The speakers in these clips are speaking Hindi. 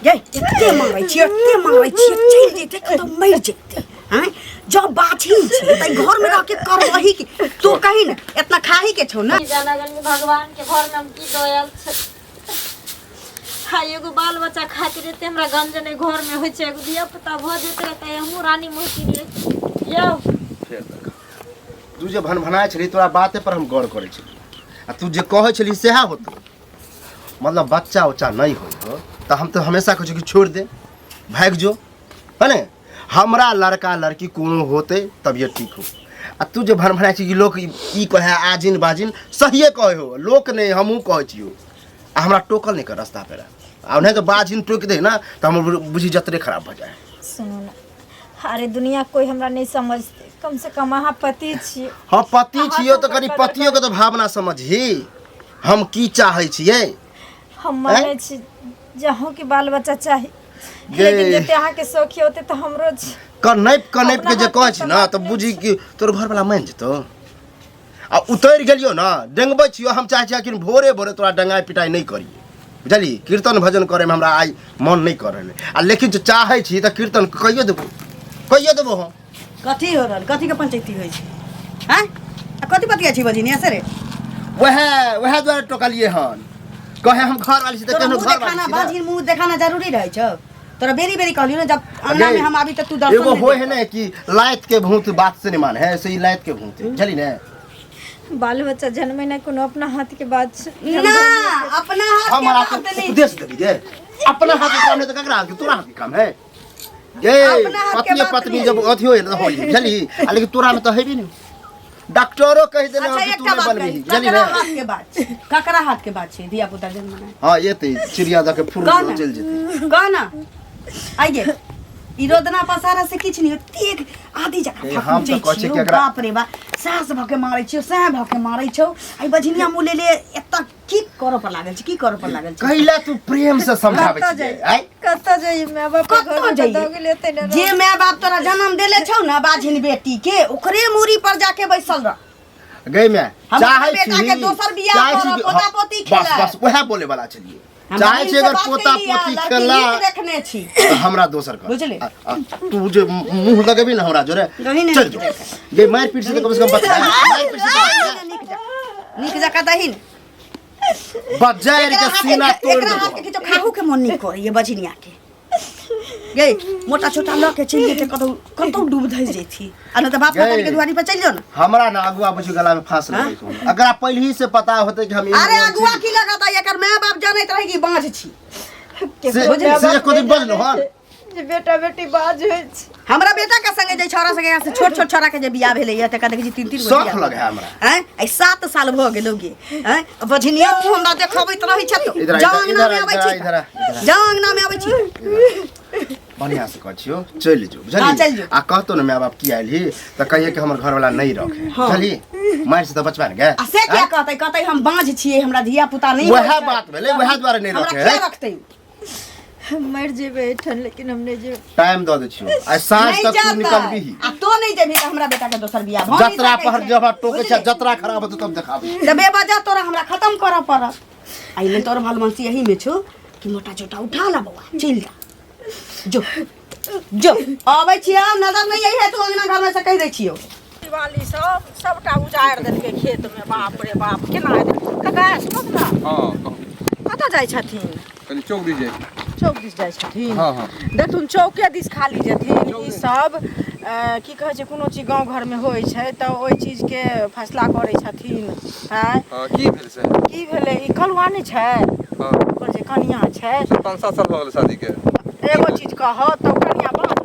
गे एते मारै छियै चल जेते तो मर जेते हैं जब बाछी छै त घर में रह के करबही कि तू कहि न इतना खाही के छौ न भगवान के घर में हम की दोयल छै हाय एगो बाल बच्चा खातिर एते हमरा गंजन घर में होय छै एगो दिया पता भ जेते त हमहु रानी मोती रे यौ फेर देख तू जे भनभनाय छली तोरा बाते पर हम गौर करै छी आ तू जे कहै छली सेहा होतो मतलब बच्चा उच्चा नहीं हो तो हम तो हमेशा कहै छी कि छोड़ दे भाग जो है ने हमरा लड़का लड़की कोनो होते तब ये ठीक हो आ तू जे भनभनाय छी कि लोग ई कहे आजिन बाजिन सहिए कहे हो लोक नहीं हमहू कहै छियो आ हमरा टोकल नहीं कर रास्ता पे आ नहीं तो बाजिन टोक दे ना तो हम बुझी जतरे खराब हो जाए। सुनो ना अरे दुनिया कोई हमरा नहीं समझते कम से कम अहाँ पति छियै। हाँ पति छियो तो कनी पतियों के तो भावना समझी हम की चाहे छियै। हम माने छी जहाँ के बाल बच्चा चाहिए लेकिन जते अहाँ के शौक होते तो हमरो कनैप के जे कहै छी ना तो बुझी कि तोर घर वाला मान जेतो आ उतर गेलियो ना डेंगबै छियो हम चाहे छी कि भोरे भोरे तोरा डंगाई पिटाई नहीं करिए बुझली कीर्तन भजन करे में हमरा आई मन नहीं करे आ लेकिन जो चाहे छी त कीर्तन कहियो देबो हम कथी हो रहल कथी के पंचायती होय छै हैं आ कथी बतिया छी बजिनी ऐसे रे वह द्वारा टोकलिए हन कहे हम घर वाली छी त केहनो घर खाना बाजी मुंह देखाना जरूरी रहै छ तोरा बेरी बेरी कहलियो ना जब अंगना में हम आबी त तू दर्शन एगो होय है ना कि लायत के भूत बात से नहीं मान है ऐसे ही लायत के भूत चली ना बाल बच्चा जन्मे ना कोनो अपना हाथ के बात ना अपना हाथ हमारा के बात नहीं उपदेश देबी जे अपना हाथ के काम है तो ककरा हाथ के तोरा हाथ के काम है ये पत्नी जब अथी होय ना होई बुझली लेकिन तोरा में तो है भी नहीं डॉक्टरो कह देले अच्छा तू नहीं बनबी जली ना हाथ के बात ककरा हाथ के बात छै दिया पुता जन्म ना हां ये ते चिड़िया द के फुर चल जेते कह ना आइए ई रोदना पसारा से किछ नहीं तेग आधी जगह हम तो कहै छी केकरा बाप रे बा सास भके मारै छियो सह भके मारै छौ आई बझनिया मुले ले एत की कर पर लागल छी की कर पर लागल छी कहिला तू प्रेम से समझाबै छी आई कत जाई माय बाप घर में दो गेले ते ना जे माय बाप तोरा जन्म देले छौ ना बाझिन बेटी के ओकरे मूरी पर जाके बैसल रह गई मैं चाहे बेटा के दोसर बियाह कर पोता पोती खेला बस वह बोले वाला चलिए चाहे छी अगर पोता पोती खेला देखने छी हमरा दोसर कर बुझले तू जे मुंह लगेबी ना हमरा जोरे चल जो ये मार पीट से कम से कम बता मार पीट से निक जका दहिन बजायर के सीना तोड़ दे हाथ के खाहू के मन नहीं करे ये बजनिया के गई मोटा छोटा ल के चल जेते कतौ डूब धस जेथी आ न त बाप मतारी के दुआरी पर चल जाओ ना हमरा ना अगुआ बुझ गला में फांस लगे अगर आप पहले ही से पता होते कि हम अरे अगुआ की लगाता एकर माय बाप जानत रहे कि बाँझ छी से एको दिन बजलो हन जे बेटा बेटी बाज होय छै हमरा बेटा के संगे जे छोरा संगे से छोट छोट छोरा के जे बियाह भेले या त कहै छी 3-3 गो शौक लगे हमरा हैं आई 7 साल भ गेलोगे हैं बझनिया तू हमरा देखबैत रही छ तो जंग नाम में आबै छी जंग नाम में आबै छी बढ़िया से कह छियो चल जो बुझली आ कहतो न माय बाप की आइली त कहिए कि हमर घर वाला नहीं रखे बुझली मार से त बचबा न गे आ से क्या कहतै हम बाँझ छियै हमरा धिया पुता नहीं वह बात भेले वह द्वारा नहीं रखे हमरा क्या रखतै मर जेबे ठन लेकिन हमने जे टाइम द दे छियो आ सांझ तक तू निकलबी आ तो नहीं जेबी त हमरा बेटा के दोसर बियाह भ जतरा पर जब टोके छ जतरा खराब होत तब देखाबी तबे बजा तोरा हमरा खत्म करऽ पड़त आइले तोर भालमंसी यही में छो कि मोटा छोटा उठा ला बउआ चल जा जो आबै छियै नजर नहीं आई है तो अंगना घर में से कह दै छियो दिवाली सबटा उजाड़ देलकै खेत में बाप रे बाप केना कका सुनो ना हां कतऽ जाइ छथिन कनी चौक दिस जाय चौक दिस जाइ छथिन हां हां देखथुन चौके दिस खाली जेथिन ई सब की कहै छै कोनो चीज गांव घर में होइ छै त ओइ चीज के फैसला करै छथिन हैं हां की भेल से की भेलै ई कलवा नै छै हां ओकर जे कनिया छै 5-7 साल भ गेल शादी के एगो चीज कह तो कनिया बात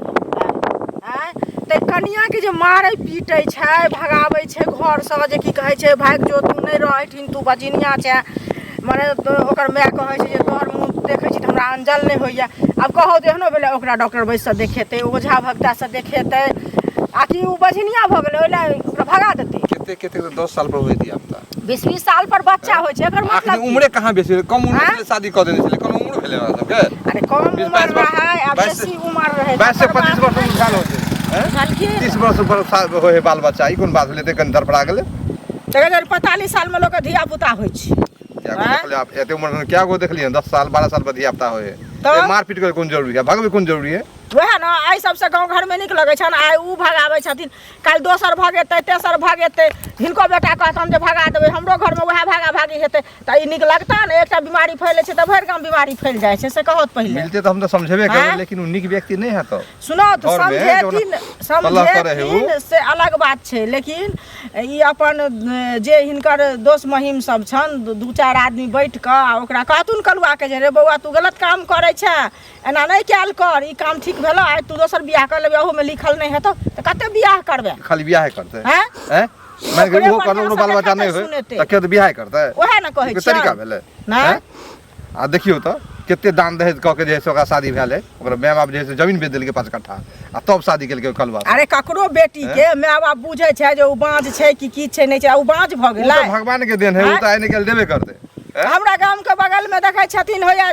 हैं ते कनिया के जे मारै पीटै छै भगाबै छै घर से जे की कहै छै भाग जो तू नै रहथिन तू बजिनिया छै माने ओकर माय कहै छै जे तोहर मुंह देखै छी हमरा अंजल नै होइया अब कहो देहनो बेले ओकरा डॉक्टर बैस से देखेतै ओझा भगता से देखेतै आकि उ बजिनिया भ गेलै ओइला ओकरा भगा देतै केते 10 साल पर होई दिया अपना 20 साल पर बच्चा होइ छै एकर मतलब आखिर उम्र कहां बेसी कम उम्र में शादी क देने छले कोन उम्र भेले हमरा सबके अरे कम उम्र रहे आ बेसी उम्र रहे 22 से 25 वर्ष में साल होते हैं 30 वर्ष पर होय बाल बच्चा ई कोन बात भेले त कन धरपड़ा गेले तकर 45 साल में लोग के धिया पुता होइ छै क्या हैं? देखलिए आप एते उम्र में क्या को देखलिए 10 साल 12 साल बधिया अपता होए तो? ए मार पीट करे कोन जरूरी है भगवे कोन जरूरी है वएह ना आई सबसे गांव घर में नीक लगे छन आई ऊ भगावे छथिन काल दोसर भगेतै तेसर भगेतै हिनको बेटा कहतन जे भगा देबै हमरो घर में वएह भागा भागी हेतै त ई नीक लगता ने एकटा बीमारी फैले छै त भरि गांव बीमारी फैल जाय छै से कहत पहिले मिलते तो हम तो समझेबे हैं? करे लेकिन उन्हीं व्यक्ति नहीं है तो सुनो तो घर में समझेथिन कलह करे है समझेथिन उ। से अलग बात छै लेकिन ई अपन जे हिनकर दोस्त महिम सब छन दू चार आदमी बैठ क आ ओकरा कहतुन कलुआ के जे रे बौआ तू गलत काम करे छै एना नहीं कैल कर ई काम ठीक भेलो आइ तू दोसर बियाह कर लेबे ओहो में लिखल नहीं हेतौ त कते बियाह करबे खाली बियाह करते हैं हैं मैं ओकरे वो बढ़िया करलो से बाल बच्चा देखते नहीं होए सुनते। त के तो बियाह करते ओहे ना कहै के छियै तरीका भेले ना हैं? आ देखियो तो केते दान दहेज क के जे है से ओकरा शादी भेले ओकरा माय बाप जे है से जमीन बेच देलके 5 कट्ठा आ तब शादी केलके कलवा अरे ककरो बेटी के माय बाप बुझै छै जे उ बाँझ छै कि की छै नहीं छै उ बाँझ भ वो गेलै तो भगवान के देन है वो तो आने के देबे करते हैं? हमरा गांव के बगल में देखै छथिन होया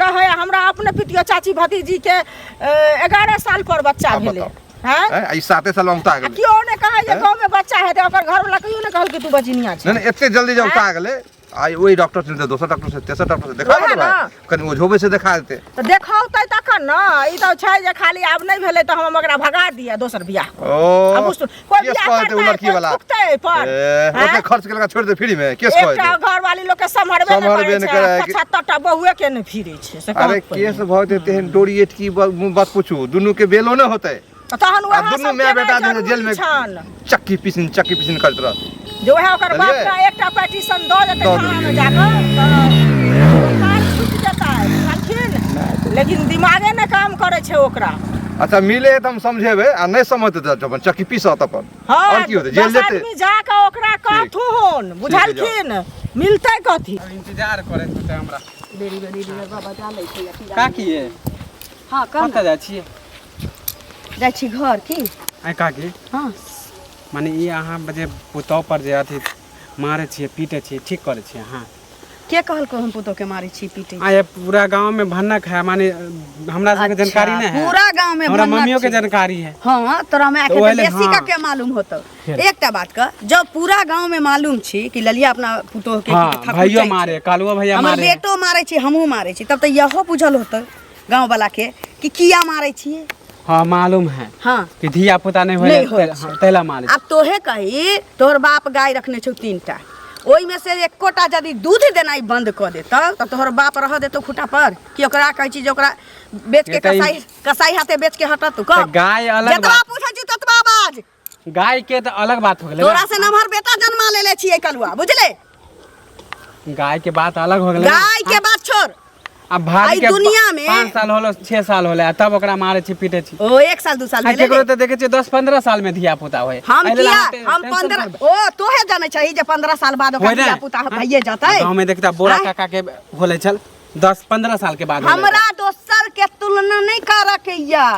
रहे हमरा अपने पितियो चाची भतीजी के 11 साल पर बच्चा अब भेलै बताओ। हैं हैं? आई 7 साल में उता गेले कियो ने कहे जे गांव में बच्चा है त ओकर घर वाला कहियो ने कहल कि तू बचिनिया छै नहीं एते जल्दी जब उता गेले आई वही डॉक्टर से दोसर डॉक्टर से तेसर डॉक्टर से देखा ओहे दे ना। भाई कनी ओझोबे से देखा देते त देखौतै तखन न ई त छै जे खाली आब नहीं भेलै त हम ओकरा भगा दिया दोसर बियाह ओ अब बुझ कोई केस बियाह कहते उ लड़की वाला पर ओके खर्च केलका छोड़ दे फ्री में केस एकटा कहते घर वाली लोग के संभरबे संभरबे नहीं नहीं करे करे। छै 75 टा बहुए के नहीं फिरै छै से अरे कहत केस बहुत देते हैं डोरी एट की बात पूछू दोनों के बेलो न होते तहन आ वएह दुनू सब माय बेटा केनाइ जे जेल में जरूरी छन। चक्की पिसिन करत रह जो है ओकर बाप बुझलियै? का एकटा पेटिशन दो देते दऽ थाना में दियै। जाकर कार छूट जेता है समझिन लेकिन दिमागे ने काम करे छै ओकरा अच्छा मिले है तो हम समझेबे आ नहीं समझते तो अपन चक्की पीसत अपन हाँ और की होते जेल 10 जेते आदमी जाकर ओकरा कहथुन बुझलखिन मिलतै कथी इंतजार करे होते हमरा बेरी बेरी बाबा जा लै छै का किए हां कम कतऽ जाइ छियै जाइ छी घर की आइ काकी हां माने ई अहाँ जे पुतौ पर जे अथी मारे छियै पीटे छियै ठीक करे छियै अहाँ के कहलको हम पुतो के मारी छी पीटे आ ये पूरा गांव में भनक है माने हमरा सबके जानकारी नहीं है पूरा गांव में हमरा भनक मम्मियों के छै। जानकारी है हाँ तोरा में तो आके ओहिले, देसी का हाँ। के मालूम होतो फिर? एकटा बात का जब पूरा गांव में मालूम छी कि ललिया अपना पुतो के हाँ ठाकुर भाइयों छै। मारे कालुओ भैया हमर मारे बेटो मारे छी हमहू मारे छी तब तो यहो बुझल होतो गांव वाला के कि किया मारे छिए हाँ मालूम है हाँ कि धिया पुता नहीं नहीं होय होले छै। तैला मारे अब तोहे कही तोहर बाप गाय रखने छौ 3टा ओई में से एकोटा यदि दूध देनाई बंद कर देता तो तोहर बाप रह देतो खुटा पर कि ओकरा कहै छी जे ओकरा बेच के ये तऽ कसाई हाथे बेच के हटत तू तो कब गाय अलग जतबा बात पूछै छी ततबा बाज गाय के तो अलग बात हो गेलै तोरा ना। से नमहर बेटा जन्मा लेले छिए कलुआ बुझले गाय के बात अलग हो गेलै ना। गाय के बात छोड़ अब भाभी आई के दुनिया में- 5 साल होलो 6 साल होले आ तब ओकरा मारे छी पीटे छी ओ 1 साल 2 साल आ भेले केकरो तो देखे छियै 10-15 साल में धिया पुता होय हम एहि लेल किया अहाँ हम टेंशन 15 करबै। ओ तोहे जाने चाहिए जे 15 साल बाद ओकर होय ने? बिया पुता भइए जातै गाँव में देखता बोरा आँय? काका के होले चल 10-15 साल के बाद होले हमरा दोसर के तुलना नहीं कर के या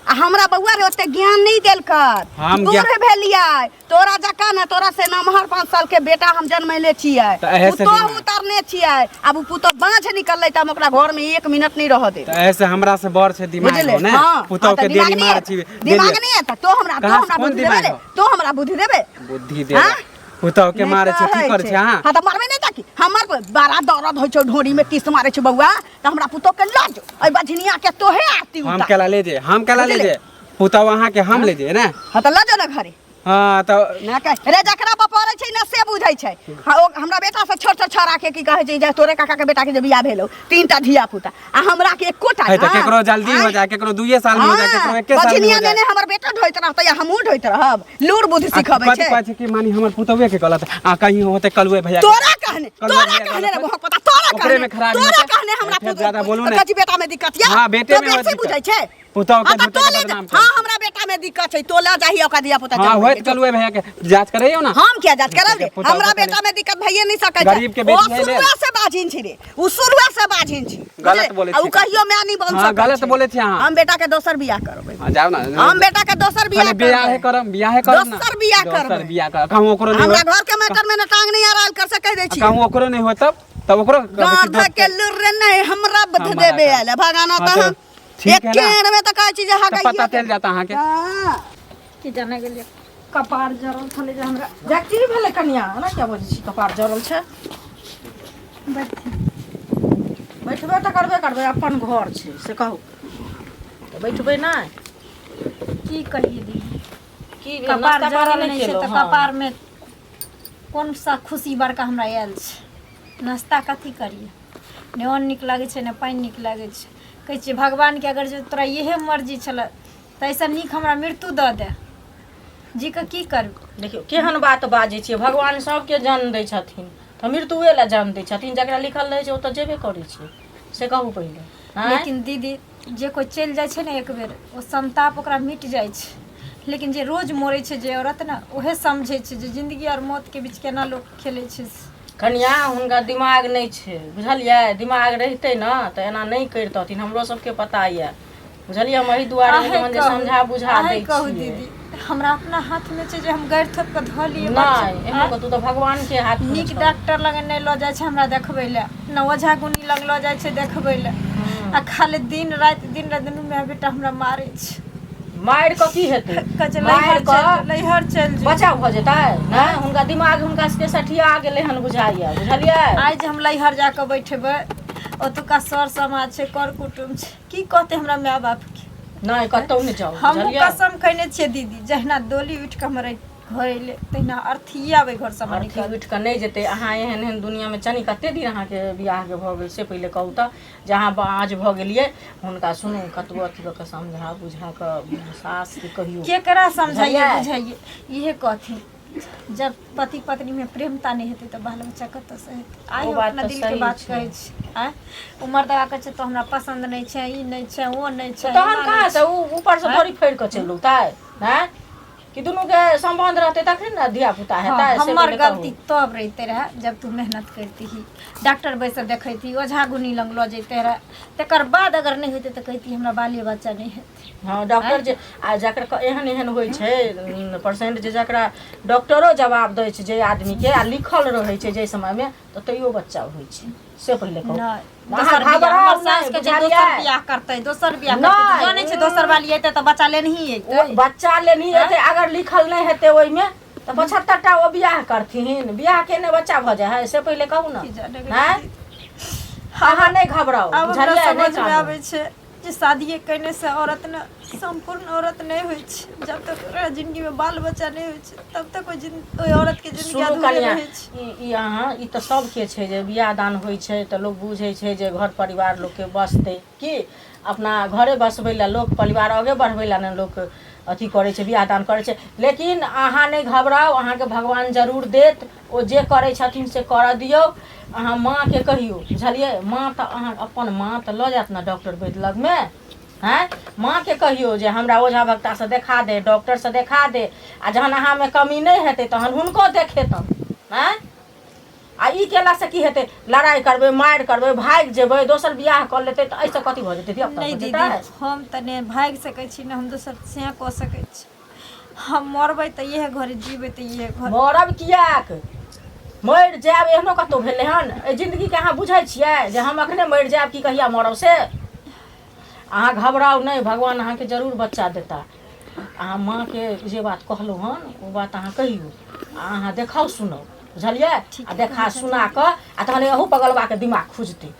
आ हमरा बउआ रे ओते ज्ञान नहीं देल कर हम दूर ज्ञान- भेलियै तोरा जका ना तोरा से नमहर 5 साल के बेटा हम जन्मैले छियै तऽ एहे से पुतो दिमाग- उतारने छियै अब उ पुतो बाँझ निकललै त हम ओकरा घर में 1 मिनट नहीं रह दे तो ऐसे हमरा से बड़ से दिमाग बुझले हो ने हाँ पुतौ हाँ, के तऽ दिमाग डेली नहीं मारे है। छी दिमाग नहीं है तो हमरा कहाँ से बुद्धि कोन देबे दिमाग रे हो? तो हमरा बुद्धि देबे बुद्धि दे हाँ? पुतौ के नहीं मारे छी कहै की करे छी अहाँ हाँ तो मारबे नहीं ताकि हमर बड़ा दर्द होइ छौ ढोरी में किस मारे छौ बउआ त हमरा पुतो के लाज ओइ बझनिया के तोहे आती हम उतार केला ले जे हम केला ले बुझले? जे पुतौ अहाँ के हम ले जे ने हाँ तो लाजो ना घरे हाँ तो ना कह रे जकरा बपौरे छै ना से बुझै छै हाँ, ओ हमरा बेटा से छोट छोट छोरा के की कहै छै जे तोरे काका के बेटा के जे बियाह भेलौ 3टा धिया पुता आ हमरा के एकोटा है तो केकरो जल्दी हो जाए केकरो 2 साल में हो जाए केकरो 1 साल में बझनिया हो जाए ने हमर बेटा ढोइत रहतै या हमहू ढोइत रहब लूर बुद्धि सिखबै कथी छै कहै छै कि मानी हमर पुतौवे के गलत आ कहीं होते कलुए भैया के- तोरा कहने कलुआ भैया रे गलत है। बहुत पता तोरा ओकरे में खराबी तोरा होतै। कहने हमरा फेर ज्यादा बोलू ने। कथी बेटा में दिक्कत या हाँ, बेटे तो में बेसी दिक्कत। बुझै छै पुतौ के हाँ, तो झूठे तो के ले बदनाम जा। करे। हाँ हमरा बेटा में दिक्कत छै तो ले जाही ओकर दिया पुता हाँ जन्म होइत भेलै। कलुए भैया के जांच करैयो ना हम क्या जांच करब रे पुतौ हमरा के बेटा में दिक्कत भइए नहीं सकै छै गरीब के बेटी है ले। शुरुआ से बाजिन छी रे उ शुरुआ से बाजिन छी गलत बोलै आ उ छी। कहियो मैं नहीं बन हाँ, सकै गलत छै। बोलै छी अहाँ। हम बेटा के दोसर बियाह करबै हाँ, जाओ ना हम बेटा के दोसर बियाह खाली बियाह करबै करम ना दोसर बियाह दोसर करबै। बियाह कर कहूँ ओकरो नहीं हमरा हो घर के मैटर में न टांग नहीं आराल कर सकै दै छी कहूँ ओकरो नहीं हो तब ओकरो गांव धर के लुर नहीं हमरा बध हमरा देबे का। आले भगाना हाँ, त तो हम ठीक एक है ना। केड़ में त कहै छी जे हा तो पता चल जाता अहाँ के कि जाने गेलिए कपार जरल छले जे हमरा जैक्टिव भेले कन्या ना क्या बोलै छी कपार जरल छै बैठबे तऽ करबे अपन घर छै से कहू तऽ बैठबै नहि की कहिए दीदी की कपार नाश्ता जरल पानी नहीं छै केलहुँ? तऽ हाँ। कपार में कौन सा खुशी बड़का हमरा आयल छै नाश्ता कथी करिए ने अन्न नीक लागै छै ने पानि नीक लागै छै कहै छियै भगवानके अगर जो तोरा इहे मर्जी छलै तऽ ऐसा नीक हमरा मृत्यु दऽ दे जी के की करबै देखियौ केहन बात बाजै छियै भगवान सबके जन्म दै छथिन तऽ मृत्युए लए जन्म दै छथिन जकरा लिखल रहै छै ओ तऽ जेबे करै छै से कहू पहिले आँय? लेकिन दीदी जे कोइ चलि जाइ छै ने एक बेर ओ संताप ओकरा मिट जाइ छै लेकिन जे रोज मरै छै जे औरत ने उहे समझै छै जे जिंदगी और मौतके बीच केना लोग खेलै छै कनिया हुनका दिमाग नहि छै बुझलियै दिमाग रहितै ने तऽ एना नहीं करितथिन हमरो सबके पता यऽ बुझलियै हम एहि दुआरे अहें तहन जे कहू, समझा बुझा दै अहें कहू छियै दीदी हमरा अपना हाथमे छै जे हम गारि थोप कऽ धऽ लियै नहि एहन कतौ तऽ भगवान के हाथ में नीक छौ। डॉक्टर लग नहि लऽ जाइ छै हमरा देखबै लए न ओझा गुनी लग लऽ जाइ छै देखबै लए आ खाली दिन राति दुनू माय बेटा हमरा मारै छै मारि कऽ की हेतै कहै मारि कऽ लैहर चलि जो बचाव भऽ जेतै नहि हुनका दिमाग हुनका सबके सठिया गेलै हन बुझाइया बुझलियै आइ जे हम लैहर जाकऽ बैठेबै ओतुका सर समाज छै कर कुटुम छै की कहतै हमरा माय बापके नहि कतौ नहि जाउ हमहूँ बुझलियै कसम खैने छियै दीदी जहिना डोली उठि कऽ हमर घर अयलै तहिना अर्थी आबै घर से हमर अर्थी उठि कऽ नहि जेतै अहाँ एहन एहन दुनियामे चनी कतेक दिन अहाँके बियाहके भऽ गेल से पहिले कहू तऽ जे अहाँ आज भऽ गेलियै हुनका सुनू कतबो अथी कऽ कऽ समझा बुझा कऽ सासके कहियौ केकरा समझाइए बुझलियै? बुझाइए इहे कहथिन जब पति पत्नी में प्रेमता नहीं हेतै तऽ बाल बच्चा कतऽसँ हेतै आइ ओ हम बात अपना तऽ दिल के सही बात छै। कहै छी आइ उमर दगा कहै छै तो हमरा पसंद नहीं छै ई नहीं छै वो नहीं छै तहन एना कहाँ नहीं से ऊपर से थोड़ी फैर कऽ चलू ताय हैं कि दुनू के संबंध रहतै तखन ने धिया पुता हाँ, हेतै से हमर पहिले कहू। गलती तब रहिते रहे जब तू मेहनत करती ही डॉक्टर बैसल देखैती ओझा गुनी लग लऽ जैते रहे तकर बाद अगर नहीं होते तो कहती हमरा बाले बच्चा नहीं हेतै हाँ डॉक्टर जे आ जकरा एहन एहन होइ छै पेशेंट जे जकरा डॉक्टरो जवाब दै छै जे आदमीके आ लिखल रहै छै जाहि समयमे तऽ तैयो बच्चा होइ छै से पहिले कहू नहीं अहाँ दोसर बियाह घबराउ हमर सास नहि, के जे बुझलियै? दोसर बियाह करतै दोसर बियाह नहि, करतै जानै छै दोसर वाली एतै तऽ बच्चा लेने ही ओ एतै बच्चा लेनी हेतै अगर लिखल नहीं हेतै ओहिमे तऽ 75टा ओ बियाह करथिन बियाह केने बच्चा भऽ जाइ है से पहिले कहू ने की जाने हैं अहाँ नहीं घबराउ अब हमरा बुझलियै समझ नहीं में कानू। आबै छै जे शादी करने से औरत न संपूर्ण औरत नहीं होइ छै जब तक ओकरा जिंदगी में बाल बच्चा नहीं होइ छै तब तक ओई औरत के जिंदगी सुनू अधूरे कनिया रहै छै ई अहाँ ई तऽ सबके छै जे बियाह दान होइ छै तऽ लोक बुझै छै जे घर परिवार लोकके बसतै कि अपना घरे बसबै लए लोक परिवार आगे बढ़बै लए ने लोक अथी करै छै बियाह दान करै छै लेकिन अहाँ नहि घबराउ अहाँके भगवान जरूर देत ओ जे करै छथिन से करऽ दियौ अहाँ माँके कहियौ बुझलियै माँ तऽ अहाँ अपन माँ तऽ लऽ जायत ने डॉक्टर वैद्य लगमे हैं माँके कहियौ जे हमरा ओझा भक्तासँ देखा दे डॉक्टरसँ देखा दे आ जहन अहाँमे कमी नहीं हेतै तहन हुनको देखेतनि हैं आ ई केलासँ की हेतै लड़ाई करबै मारि करबै भागि जेबै दोसर बियाह कऽ लेतै तऽ एहिसँ कथी भऽ जेतै धियापुता नहीं भऽ दीदी जेतै हम तऽ नहीं भागि सकै छी ने हम दोसर से कऽ सकै छी हम मरबै तऽ इहे घर जीबै तऽ इहे घर मरब किएक मरि जायब एहनो कतहु भेलै हन एहि जिन्दगीके अहाँ बुझै छियै जे हम एखने मरि जायब कि कहिया मरब से अहाँ घबराउ नहीं भगवान अहाँके जरूर बच्चा देता अहाँ माँके जे बात कहलहुँ हन ओ बात अहाँ कहियौ आ अहाँ देखाउ सुनाउ बुझलियै आ देखा सुना कऽ आ तहन अहू पगलबाके दिमाग खुजतै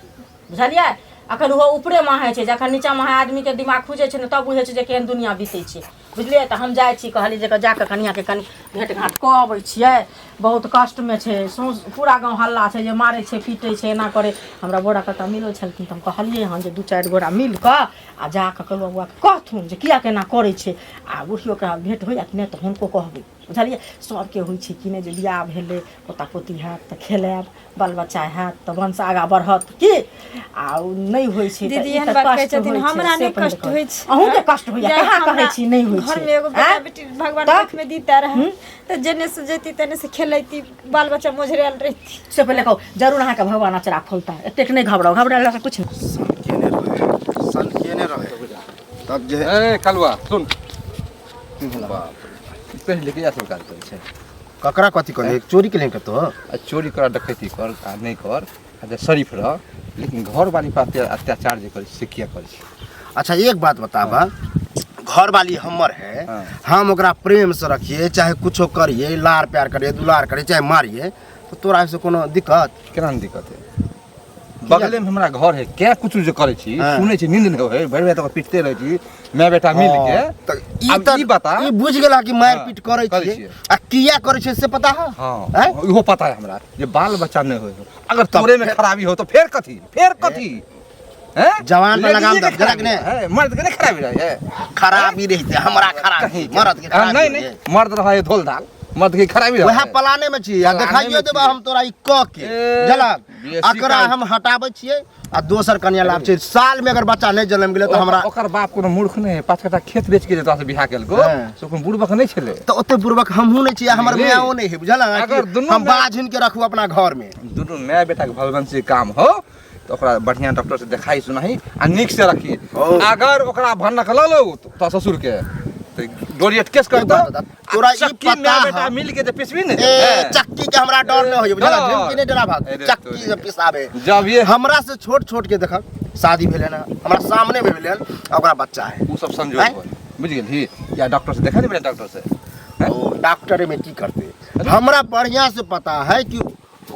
बुझलियै अखन ओहो ऊपरे माहै छै जखन नीचा माहै आदमीके दिमाग खुजै छै ने तब बुझै छै जे केहन दुनिया बीतै छै बुझलियै तऽ हम जाइ छी कहलियै जे जाकऽ कनियाँके कनि भेँट घाँट कऽ अबै छियै बहुत कष्टमे छै पूरा गाँव हल्ला छै जे मारै छै पीटै छै एना करे हमरा बोरा कतऽ मिलै छलखिन तऽ हम कहलियै हन जे 2-4 गोरा मिल कऽ आ जाकऽ कलुआ बौआके कहथुन जे किया केना करै छै आ बुढ़ियोके भेँट होइया कि नहि तऽ हुनको कहबै बुझलियै सबके होइ छै कि नहि जे बियाह भेलै पोता पोती हैत तऽ खेलायब बाल बच्चा हैत तऽ वंश आगाँ बढ़त की आ नहीं होइ छै दीदी एहन बात कहै छथिन हमरा नहीं कष्ट होइ छै अहूँके कष्ट होइया जे कहाँ हमरा कहै छी नहीं होइ घर छै में एगो बेटा हैं? बेटी भगवान तऽ? आँख में दीता रहे तो जेने से जेती तेने से खेलैती बाल बच्चा मोझरेल रहती से पहिले कहू जरूर अहाँके भगवान अचरा खोलता एतेक नहीं घबराउ घबराला से कुछ नहीं सन केने रहे तब जे ए कलुआ सुन बाप पहले के सब काज करै छै ककरा कथी करे चोरी के लिए कतो आ चोरी कर डकैती कर आ नहीं कर आ जे शरीफ रह लेकिन घर वाली पर अत्याचार जे करे से किया करे छै अच्छा एक बात बताबा घर वाली हमर है हाँ। हम ओकरा प्रेम से रखिए चाहे कुछो करिए लार प्यार करिए दुलार करिए चाहे मारिए तो तोरा से कोनो दिक्कत केना नहीं दिक्कत है बगले में हमरा घर है क्या कुछ जो करे छी हाँ। सुनै छी नींद नहीं होय भरि रात पिटते रहे छी मैं बेटा मिल के त अब ई बता ई बुझ गेला कि मार हाँ, पीट करे करै छी छियै। आ किया करे छी से पता है हां इहो पता है हमरा जे बाल बच्चा नहीं होय अगर तोरे में खराबी हो तो फिर कथी हैं जवान पे लगाम दब जरा ने है मर्द के नहीं खराबी रहे है खराबी रहते हमरा खराबी मरद के खराबी नहीं नहीं मर्द रहा है धोल धाल मर्द के खराबी वह रहे पलाने में छी आ पलाने देखाइयो में देबा छियै। हम तोरा ई क के ए, जला बेसी एकरा काल- हम हटाबै छियै आ दोसर कन्या लाभ छै साल में अगर बच्चा नहीं जन्म गेलै तो हमरा ओकर बाप कोनो मूर्ख नहीं है 5 कट्ठा खेत बेच के देता से बियाह केल को हाँ। सो कोन बुढ़बक नहीं छले तो ओते पूर्वक हमहू नहीं छी आ हमर नहीं। माओ नहीं है बुझला अगर दुनू हम में- बाझिन के रखू अपना घर में दोनों मैं बेटा के भगवान से काम हो तो ओकरा बढ़िया डॉक्टर से दिखाई सुनाई आ निक से रखी ओ। अगर ओकरा भनक ल लो तो ससुर के तो डोरियट केस कर दो बात बता, तोरा ई चक्की पता मैं बेटा है। मिल के जे पिसबी ने ए चक्की के हमरा डर नहीं होय बुझला हाँ। झिमकी नहीं डरा भाग अरे चक्की तोरे। से पिसाबे जब ये हमरा से छोट छोट के देखा शादी भेले ना हमरा सामने में भेले ओकरा बच्चा है वो सब संजोग हैं? हो बुझ गेल ही या डॉक्टर से देखा नहीं बेटा डॉक्टर से ओ डॉक्टर में की करते हमरा बढ़िया से पता है कि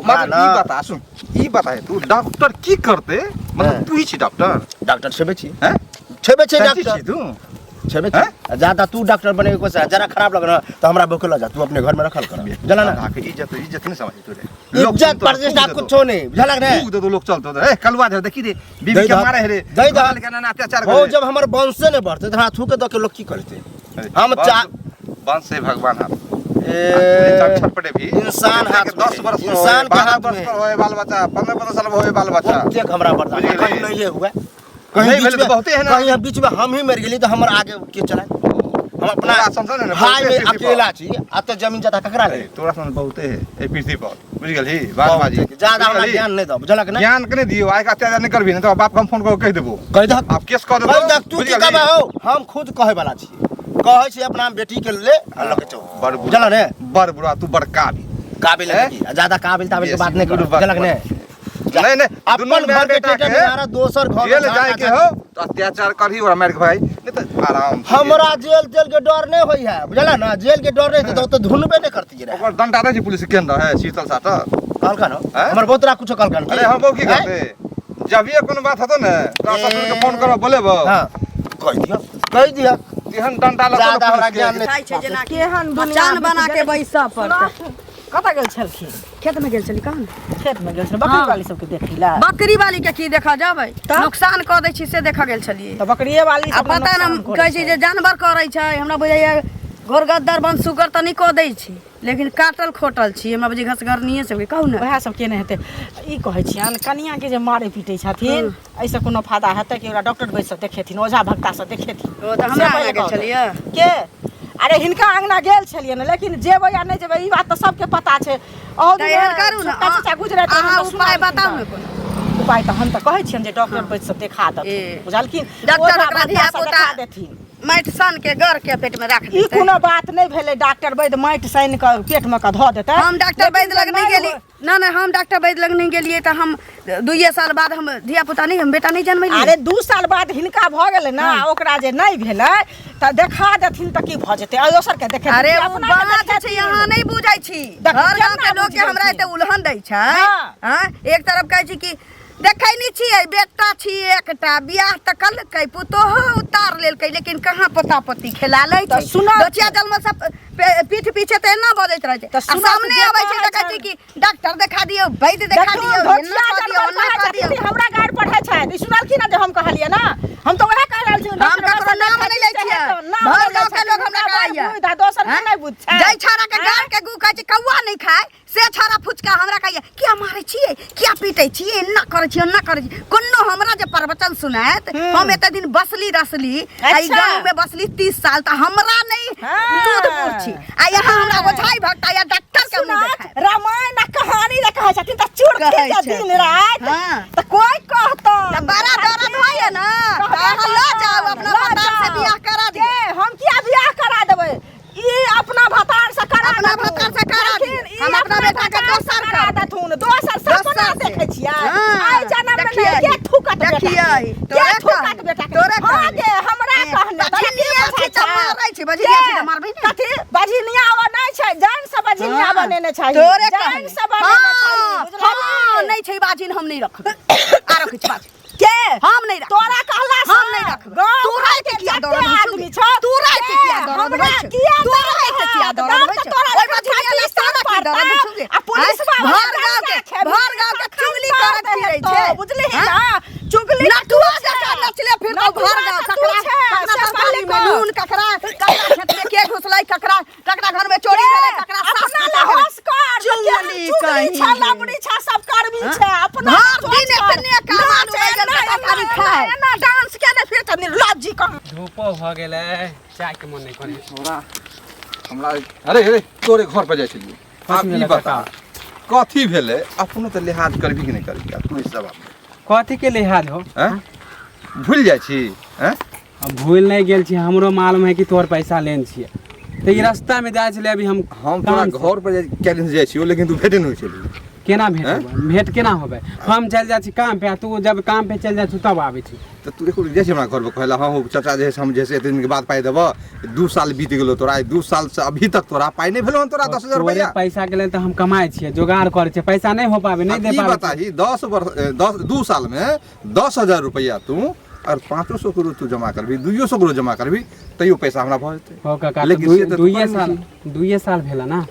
मतलब ई बता सुन ई बता तू डॉक्टर की करते मतलब हाँ। तू ही छी डॉक्टर डॉक्टर छेबे छी हैं छेबे छी डॉक्टर डॉक्टर छी तू छेबे छी ज्यादा तू डॉक्टर बने के कोशिश जरा खराब लग रहा तो हमरा बोके ला जा तू अपने घर में रखल कर जला ना आके इज्जत इज्जत नहीं समझ तू रे इज्जत प्रतिष्ठा कुछ नहीं बुझला ने तू तो लोग चलतो ए कलवा दे देखी दे बीबी दई के दहक। मारे है रे दई दहक। बाल के ना अत्याचार हो करे जब हमर वंशे ने बढ़ते तो हाथ थूके दो के लोग की करते हम वंश से भगवान हाथ ए, छटपटे भी इंसान हाथ में 10 वर्ष इंसान के हाथ में होए बाल बच्चा 15 साल में होए बाल बच्चा प्रत्येक हमरा बर्दाश्त बुझ कहीं गेली। नहीं ये हुआ नहीं कहीं बीच भेल तो में बहुते है ना। कहीं बीच में हम ही मर गेली तो हमर आगे के चलाए हम अपना तोरा समझ ने भाई में बहुते अकेला छी आ तो जमीन जता ककरा ले तोरा समझ बहुते है ए पृथ्वी पर बुझ गेल ही बात बाजी ज्यादा हमरा ज्ञान नहीं दो बुझलक ना ज्ञान के नहीं दियो आय का अत्याचार नहीं करबी नहीं तो बाप हम फोन कर कह देबो कह दहक आप केस कर कह देबो दहक तू की कहबे हो हम खुद कहे वाला छी कहै छी अपना बेटी के ले अल्लाह के चौ बड़ बुझल ने बड़ बुरा तू बड़ काबी काबिल है ज्यादा काबिल ताबिल के बात नहीं कर बुझलक ने नहीं नहीं अपन घर के टेटे में हमारा दोसर घर जेल में जाए के हो तो अत्याचार करही और मार के भाई नहीं तो आराम से। हमरा जेल तेल के डर नहीं होई है बुझला ना जेल के डर नहीं तो ढूंढबे नहीं करती रे ओकर दंड आदा जी पुलिस केंद्र है शीतल साटा कहलका न हैं? हमर बहुत रा कुछ कहलका अरे हम की करते जब ये कोनो बात होतो ना तो ससुर के फोन करो बोलेबो हां कह दिया तिहन दंड आला ज्यादा हमरा ज्ञान बुझाइ नहीं छै जेना कि केहन मचान बना के बैसा पड़तै कतऽ गेल छलखिन खेत में गेल छली कहाँ खेत में गेल छल बकरी हाँ। वाली सबके देखी ला बकरी वाली के की देखा जाबै तऽ? नुकसान कऽ दै छी से देखा गेल छलियै तऽ बकरिए वाली आ सबके पता नुकसान न करै कहै छै जे जानवर करै छै हमरा बुझाइया घोर गद्दर बन सुगर तऽ नहि कऽ दै छै लेकिन काटल खोटल छी हमरा बुझी घसघरनिए से कहू ने वएह सब केने हेतै ई कहै छियनि कनिया के जे मारै पीटै छथिन एहिसँ कोनो फायदा हेतै कि ओकरा डॉक्टर बैस सब देखेथिन ओझा भक्ता सब देखेथिन ओ तऽ हमरा से आगे पहिले कहू। छलियै के अरे हिनका अंगना गेल छलियै ने लेकिन जेबै या नहि जेबै ई बात तऽ सबके पता छै अहू तऽ एहन करू ने चाचा गुजरत अहाँ उपाय बताउ ने कोनो उपाय तऽ हम तऽ कहै छियनि जे डॉक्टर बैस सब देखा ए। देथिन बुझलखिन डॉक्टर ओझा ओकरा भक्ता धिया सब पुता देखा देथिन माटि सान के गर के पेट में राख ई देतै कोनो बात नहि भेलै डॉक्टर वैद्य माटि सानि कऽ पेट में कऽ धऽ देतै हम डॉक्टर लेकिन वैद्य लग नहीं जे गेली ना हम डॉक्टर वैद्य लग नहीं गेलियै तऽ हम 2 साल बाद हम धिया पुता नहीं हम बेटा नहीं जन्मेलियै अरे 2 साल बाद हिनका भऽ गेलै ना ओकरा जे नहि भेलै तऽ देखा देथिन तऽ की भऽ जेतै दोसर के देखे अरे ओ बात छै यहाँ नहीं बुझै छी देखियौ हर गांव के केना लोग के हमरा बुझै एते उल्हन दै छै हाँ। हां एक तरफ कहै छी कि देखै नहीं छियै बेटा छी एकटा बियाह तऽ कलकै पुतोह उतार लेलकै लेकिन कहाँ पोता पोती खेला लै तऽ छै सुनऽ दोचिया जन्म सब पीठ पीछे तऽ एना बजैत रहै छै तऽ आ सुनऽ सामने जे आबै छै कहै तऽ कहै छै छै। कि डॉक्टर देखा दियौ वैद्य देखा दियौ एना कऽ दियौ ओना कऽ दियौ हमरा गाड़ पढ़ै छै ई सुनलखिन जे हम कहलियै ना हम तऽ वएह कह रहल छी हम ककरो नाम नहीं लै छियै भर गांव के लोग हमरा कहैया दोसर के नहि बुझ जय छाड़ा के गाड़ के गु कहै छै कौआ नहीं खाय से छाड़ा फुचका हमरा कहैया किया मारै छियै किया पीटै छियै एना करै छियै ओना करै छियै कोनो हमरा जे प्रवचन सुनायत हम एते दिन बसली रसली आई अच्छा। गांव में बसली 30 साल त हमरा नहीं दूध पूछी आ यहाँ हमरा ओझाई भक्ता या डॉक्टर के मुंह देखाय रामायण आ कहानी जे कहै छथिन तऽ चुर के कहै जे छै। दिन रात हाँ। तऽ कोई कहतो त बड़ा दर्द होय ना त अहाँ ल जाओ अपना भतार से बियाह करा दियो के हम किया बियाह करा देबै ई अपना भतार से करा अपना देथुन। भतार से करा दियो। लेकिन ई हम अपना बेटा के भतार दोसर करा कर। देथुन दोसर सपना दोसर से। देखै छियै हाँ। आइ जन्म में देखियै। के थुकत बेटा देखियै। के तोरे थुकत कहने। बेटा के तोरे हाँ कहने। गे हमरा कहने बझिनिया छी त मारै छी बझिनिया छी त मारबै नहीं कथी बझिनिया आवा नहीं छै जान से बझिनिया हाँ। बनेने छै तोरे जान कहने। से बनेने छै हाँ, बुझलियै? हाँ, नहीं छै बात बाजिन हम नहीं रखब आरो किछ बाज के हम नहीं रख तोरा कहला हम नहीं रखब तू रह के किया दरद आदमी छ तू रह के किया दरद हमरा होय किया तू रह के किया दरद होय तोरा ओइ बजिनिया ने सारा की दरद छुगे आ पुलिस भर गांव के चुगली करत फिरै छै बुझली ना चुगली नटुआ जका नचले फिर तो भर गांव ककरा तरकारी में नून ककरा खेत में के घुसलै ककरा घर में चोरी भेलै ककरा अपना ले होश कर चुगली कहीं छ लबड़ी छ सब कर्मी छ अपना दिन एतने कामान उड़ै गेल तरकारी खाय ना डांस के ने फिर तनी लज्जी कह धूपो भ गेलै चाय के मन नहीं करे छोरा हमरा अरे अरे तोरे घर पर जाइ छलिए आप ई बता कथी भेलै अपनो त लिहाज करबी कि नहीं करबी तू इस जवाब कथी के लिहाज हो हैं भूल जाइ छी हैं अब भूल नहीं गेल छी हमरो मालूम है कि तोर पैसा लेन छिए तो ये रास्ता में जाय छले अभी हम तोरा घर पर कैलिन जाइ छी लेकिन तू भेटे नहीं छली केना भेट होबै भेट केना होबै हम चल जाइ छी काम पे तू जब काम पे चल जाइ छी तब आबै छी तो तू देखो जाइ छी हमरा घर पर कहला हां चाचा जे हम जैसे इतने दिन के बाद पाई देबो 2 साल बीत गेलो तोरा 2 साल से अभी तक तोरा पाई नहीं भेलो तोरा 10000 रुपया पैसा के लेल त हम कमाई छिए जुगाड़ करे छिए पैसा नहीं हो पावे नहीं दे पावे बताही 2 साल में 10000 रुपया तू और 500 करोड़ तू जमा करबी 200 करोड़ जमा करबी तइयो पैसा हमरा भ जेतै हो काका लेकिन 2 साल भेला ना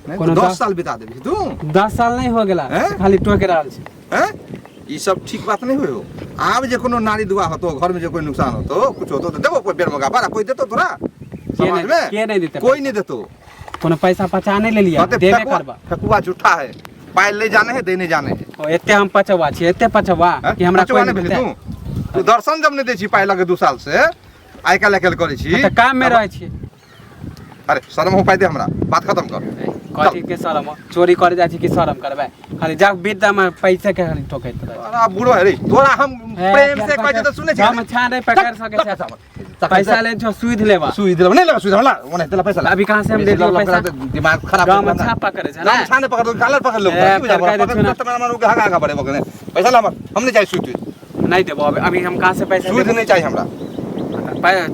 कोनो 10 साल बिता देबी तू 10 साल नहीं हो गेला खाली टोके रहल छी हैं ई सब ठीक बात नहीं होयो आब जे कोनो नारी दुआ होतो घर में जे कोई नुकसान होतो कुछ होतो तो देबो कोई बेर मगा बारा कोई देतो तोरा समाज में के नहीं देते कोई नहीं देतो कोनो पैसा पचा नहीं ले लिया देबे करबा ठकुआ झूठा है पाई ले जाने है देने जाने है ओ एते हम पचवा छी एते पचवा कि हमरा कोई नहीं भेले तू दर्शन जब नहीं दे छी पाई लगे 2 साल से आइ काल लेकल करे छी त काम में रहे छी अरे शर्म हो पाई दे हमरा बात खत्म कर कथी के शर्म चोरी करे जा छी कि शर्म करबे खाली जा विद्या में पैसे के खाली ठोकैत रहे अरे बूढ़ो है रे तोरा हम प्रेम से कहै त सुनै छी हम छा नहीं पकड़ सके छै पैसा ले जो सुध लेबा सुई दिला नहीं लगा सुई हमरा ओने तेला पैसा अभी कहां से हम दे दियो पैसा दिमाग खराब गांव में छा पकड़े छै ना छा नहीं पकड़ कालर पकड़ लो कस्टमर मानो के हागा बड़े बगने पैसा ला हम नहीं चाहिए सुई नहीं देबो अभी हम कहां से पैसा सुई नहीं चाहिए हमरा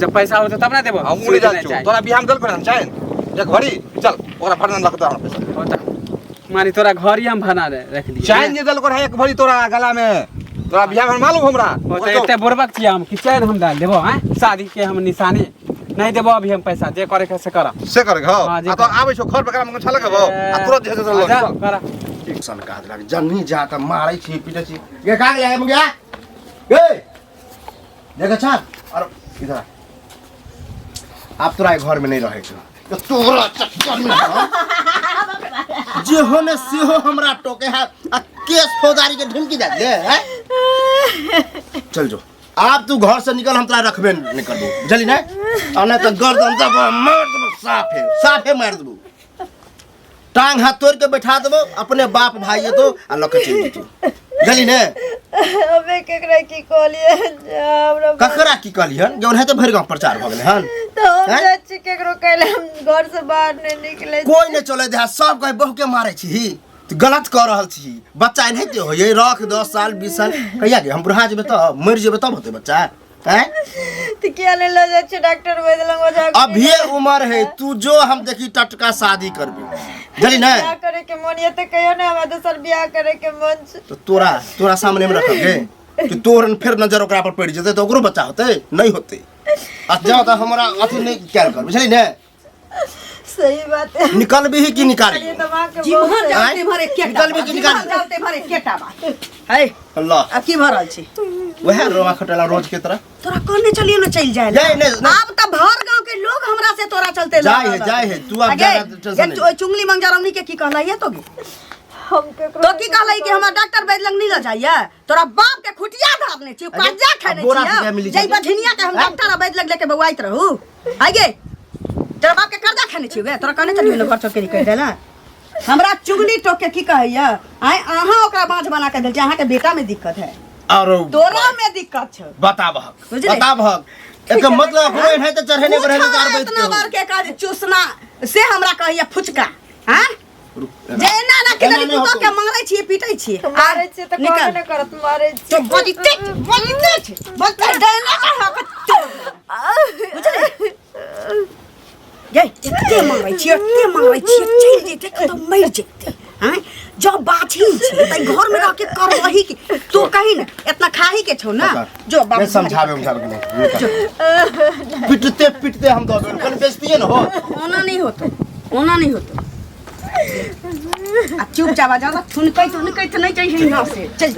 जब पैसा होते तब ना देबो हम उड़े जा छु तोरा बिहान दल पर हम चाहे एक घड़ी चल ओकरा फरना रखता हम पैसा होता मानी तोरा घर ही हम बना रख दिए चाहे जे दल को है एक भरी तोरा गला में तोरा बिहान में मालूम हमरा होता एते बुरबक छिया हम कि चैन हम डाल देबो हैं शादी के हम निशानी नहीं देबो अभी हम पैसा जे करे के से करब से करे हो आ तो आबै छो घर पर हम छलक हो आ तुरंत जे से लो करा सन का लग जन्नी जा त मारै छी पीटे छी ये का ले हम गया ए देखा छा और इधर आप तोरा घर में नहीं रहे छो तो तोरा चक्कर में जे हो ने से हो हमरा टोके है आ केस फौजदारी के ढिमकी दे दे हैं चल जो आप तू घर से निकल हम तोरा रखबे नहीं कर दू बुझली ना और नहीं तो गर्दन तक मार दबो साफे मार दबो टांग हाथ तोड़ के बैठा देबो अपने बाप भाई है तो आ लके चल जेतू बुझली ने अबे केकरा की कहलिए हमरा ककरा की कहलिहन जौन है तो भर गांव प्रचार भ गेलै हन तो हम जाछि केकरो कहले हम घर से बाहर नहीं निकले कोई नहीं चले दे सब कहे बहु के मारे छी तू गलत कर रहल छी बच्चा नहीं ते होय रख 10 साल 20 साल कहिया के हम बुढ़ा जेबे त मर जेबे तब होते बच्चा हैं तो क्या ले लो जाछि डॉक्टर वैद्य लंग हो जा अभी उम्र है तू जो हम देखी टटका शादी करबे जली ना बियाह करे के मन ये तो कहियो ना हमरा दोसर बियाह करे के मन छै तो तोरा सामने में रखबे कि तोरन फिर नजर ओकरा पर पड़ जेते तो ओकरो बच्चा होते नहीं होते आ जाओ त हमरा अथी नहीं क्या कर बुझली ना सही बात है निकल भी ही कि निकाली जीवन जाते भरे केटा निकल भी कि निकाली जाते भरे केटा बा है अल्लाह अब की भरल छी वह रोमा खटेला रोज के तरह तोरा कहने चलियो ना चल जाए जाए नहीं अब त भर गांव के लोग हमरा से तोरा चलते जाए है तू अब ज्यादा टेंशन नहीं चुंगली मंगजारमनी के की कहला ये तो हम केकरो तो की कहला कि हमरा डॉक्टर वैद्य लंग नहीं ल जाइए तोरा बाप के खुटिया धारने छी कर्जा खाने बोरा से क्या छी मिली जई बठिनिया के हम डॉक्टर वैद्य लंग लेके बउआइत रहू आगे तेरा बाप के कर्जा खाने छी वे तोरा कहने चलियो ना घर चौके कह देला हमरा चुगली टोक के की कहैया आइ अहाँ ओकरा बांझ बना के देल छी अहाँ के बेटा में दिक्कत है और तोरा में दिक्कत छ बताबहक एक मतलब होय है त चढ़ने बढ़ने कार बैठ इतना बार के काज चूसना से हमरा कहैया फुचका हां जे ना ना के तो के मारै छी पीटै छी मारे छी त कहबे न करत मारे छी तो बजिते बता देना बुझले गे एते मारै छी चल जेते तो मर जेते हां जब बाछी छे त घर में रह के कर वही के तू कहीं ना इतना खाही के छौ ना जो मैं समझावे पिटते पिटते हम दो कल बेइज्जती है ना हो ओना नहीं होतो आ चुपचाप आ जा थुन कई तो नहीं चाहिए यहाँ से चल